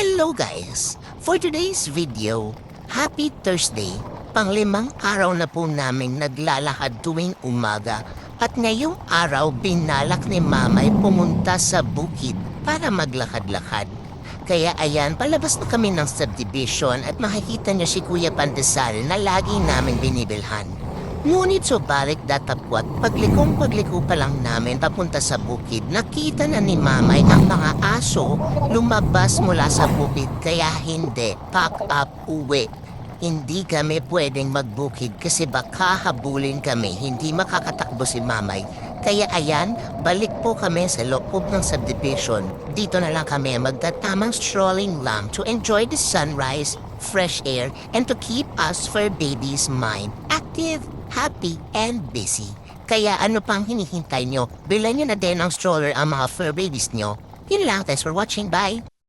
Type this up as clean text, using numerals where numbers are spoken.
Hello guys! For today's video, Happy Thursday! Panglimang araw na po namin naglalakad tuwing umaga at ngayong araw binalak ni Mamay pumunta sa bukid para maglakad-lakad. Kaya ayan, palabas na kami ng subdivision at makikita niyo si Kuya Pandesal na lagi namin binibilhan. Ngunit subalit datapwat, pagliko pa lang namin papunta sa bukid, nakita na ni Mamay ang mga aso lumabas mula sa bukid kaya hindi, pack up, uwi. Hindi kami pwedeng magbukid kasi baka habulin kami, hindi makakatakbo si Mamay. Kaya ayan, balik po kami sa loob ng subdivision. Dito na lang kami magtatamang strolling lang to enjoy the sunrise, fresh air, and to keep us fur babies' mind active, happy, and busy. Kaya ano pang hinihintay nyo? Bilan nyo na din ang stroller ang mga fur babies nyo. Yun lang, thanks for watching, bye!